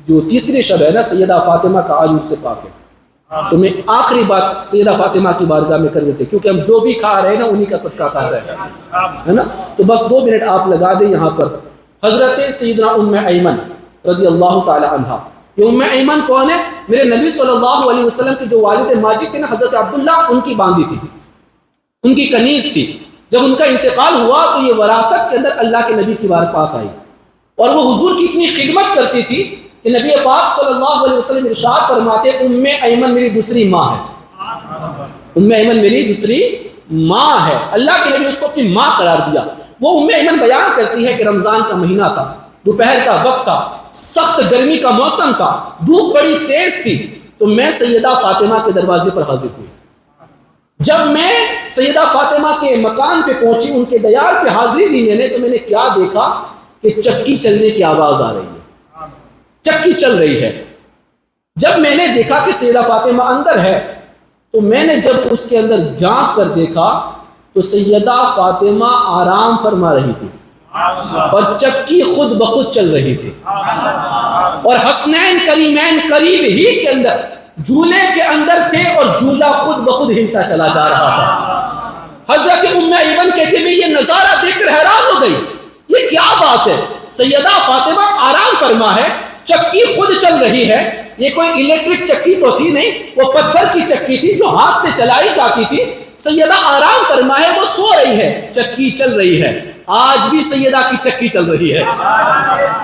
جو تیسری شب ہے نا سیدہ فاطمہ کا آج سے پاک ہے، تو میں آخری بات سیدہ فاطمہ کی بارگاہ میں کر دیتے، کیونکہ ہم جو بھی کھا رہے ہیں نا انہی کا صدقہ کھا رہے ہیں، ہے نا؟ تو بس 2 منٹ آپ لگا دیں یہاں پر۔ حضرت سیدنا ام ایمن رضی اللہ تعالی عنہ، یہ ام ایمن کون ہے؟ میرے نبی صلی اللہ علیہ وسلم کے جو والد ماجد تھے نا حضرت عبداللہ، ان کی باندھی تھی، ان کی کنیز تھی۔ جب ان کا انتقال ہوا تو یہ وراثت کے اندر اللہ کے نبی کی پاس آئی، اور وہ حضور کی اتنی خدمت کرتی تھی کہ نبی پاک صلی اللہ علیہ وسلم ارشاد فرماتے ام ایمن میری دوسری ماں ہے، ام ایمن میری دوسری ماں ہے۔ اللہ کے نبی اس کو اپنی ماں قرار دیا۔ وہ ام ایمن بیان کرتی ہے کہ رمضان کا مہینہ تھا، دوپہر کا وقت تھا، سخت گرمی کا موسم تھا، دھوپ بڑی تیز تھی، تو میں سیدہ فاطمہ کے دروازے پر حاضر ہوئی۔ جب میں سیدہ فاطمہ کے مکان پہ پہنچی، ان کے دیار پہ حاضری دی میں نے، تو میں نے کیا دیکھا کہ چکی چلنے کی آواز آ رہی ہے، چکی چل رہی ہے۔ جب میں نے دیکھا کہ سیدہ فاطمہ اندر ہے، تو میں نے جب اس کے اندر جھانک کر دیکھا تو سیدہ فاطمہ آرام فرما رہی تھی، اور چکی خود بخود چل رہی تھی، اور حسنین کریمین قریب ہی کے اندر جھولے کے اندر تھے، اور جھولا خود بخود ہلتا چلا جا رہا تھا۔ حضرت ام ایمن کہتے میں یہ نظارہ دیکھ کر حیران ہو گئی، یہ کیا بات ہے؟ سیدہ فاطمہ آرام فرما ہے، چکی خود چل رہی ہے، یہ کوئی الیکٹرک چکی تو تھی نہیں، وہ پتھر کی چکی تھی جو ہاتھ سے چلائی جاتی تھی۔ سیدہ آرام فرما ہے، وہ سو رہی ہے، چکی چل رہی ہے۔ آج بھی سیدہ کی چکی چل رہی ہے،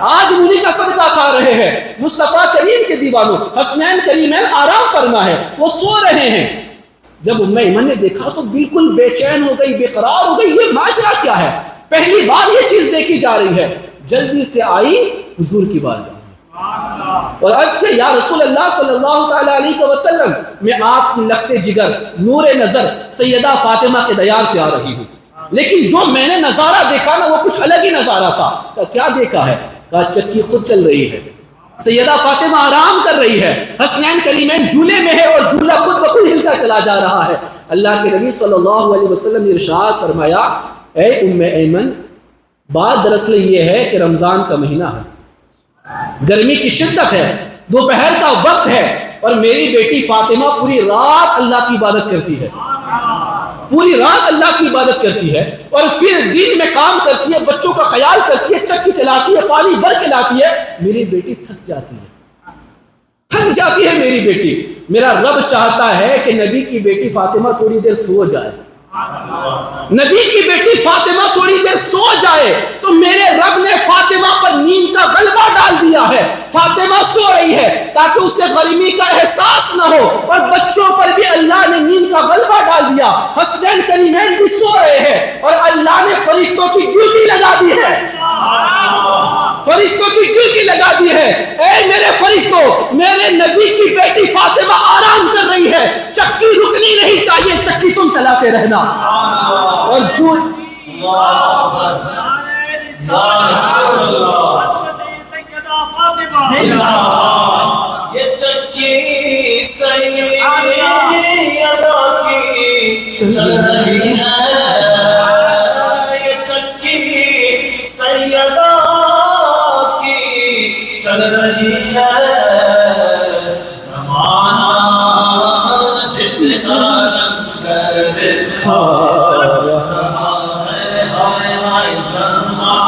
آج انہی کا صدقہ کھا رہے ہیں۔ مصطفیٰ کریم کے دیوانوں، حسنین کریمین آرام فرما ہے، وہ سو رہے ہیں۔ جب ام ایمن نے دیکھا تو بالکل بے چین ہو گئی، بے قرار ہو گئی، یہ ماجرا کیا ہے؟ پہلی بار یہ چیز دیکھی جا رہی ہے۔ جلدی سے آئی حضور کی بارگاہ اور عرض کہ یا رسول اللہ صلی اللہ تعالی علیہ وسلم، میں آپ کی لخت جگر نور نظر سیدہ فاطمہ کے دیار سے آ رہی ہوں، لیکن جو میں نے نظارہ دیکھا نا وہ کچھ الگ ہی نظارہ تھا۔ کیا دیکھا ہے؟ کہا چکی خود چل رہی ہے، سیدہ فاطمہ آرام کر رہی ہے، حسنین کریمین جھولے میں ہے، اور جھولا خود بخود ہلتا چلا جا رہا ہے۔ اللہ کے نبی صلی اللہ علیہ وسلم نے ارشاد فرمایا، اے ام ایمن، بات دراصل یہ ہے کہ رمضان کا مہینہ ہے، گرمی کی شدت ہے، دوپہر کا وقت ہے، اور میری بیٹی فاطمہ پوری رات اللہ کی عبادت کرتی ہے، پوری رات اللہ کی عبادت کرتی ہے، اور پھر دن میں کام کرتی ہے، بچوں کا خیال کرتی ہے، چکی چلاتی ہے، پانی بھر کے لاتی ہے۔ میری بیٹی تھک جاتی ہے، تھک جاتی ہے میری بیٹی۔ میرا رب چاہتا ہے کہ نبی کی بیٹی فاطمہ تھوڑی دیر سو جائے، نبی کی بیٹی فاطمہ تھوڑی دیر سو جائے، تو میرے رب نے فاطمہ پر نیند کا غلبہ ڈال دیا ہے۔ فاطمہ سو رہی ہے تاکہ اسے گرمی کا احساس نہ ہو، اور بچوں پر بھی اللہ نے نیند کا غلبہ ڈال دیا۔ حسنین کریمین بھی سو رہے ہیں، اور اللہ نے فرشتوں کی ڈیوٹی لگا دی ہے، فرشتوں کی ڈیوٹی لگا دی ہے۔ اے میرے فرشتوں، میرے نبی کی بیٹی فاطمہ آرام کر رہی ہے، چکی رکنی نہیں چاہیے، چکی تم چلاتے رہنا۔ اور یہ چکی سیدہ کی چل رہی ہے، یہ چکی سیدہ کی چل رہی ہے، زمانہ جتنا لنگر دکھا رہا ہے، ہائے ہائے زمانہ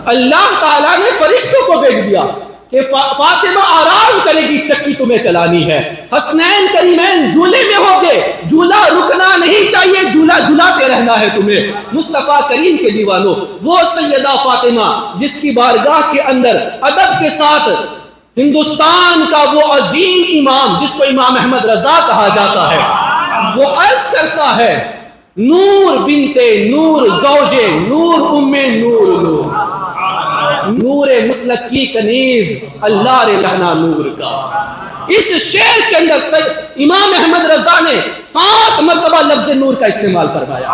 اللہ تعالیٰ نے فرشتوں کو بھیج دیا کہ فاطمہ آرام کرے گی، چکی تمہیں چلانی ہے۔ حسنین کریمین جھولے میں ہوگے، جھولا رکنا نہیں چاہیے، جھولا جھلاتے رہنا ہے تمہیں۔ مصطفیٰ کریم کے دیوانوں، وہ سیدہ فاطمہ جس کی بارگاہ کے اندر ادب کے ساتھ ہندوستان کا وہ عظیم امام جس کو امام احمد رضا کہا جاتا ہے، وہ عرض کرتا ہے، نور بنتے نور زوجے نور ام نور نور، نور مطلق کی کنیز اللہ رے لہنا نور کا۔ اس شعر کے اندر امام احمد رضا نے 7 مرتبہ لفظ نور کا استعمال فرمایا۔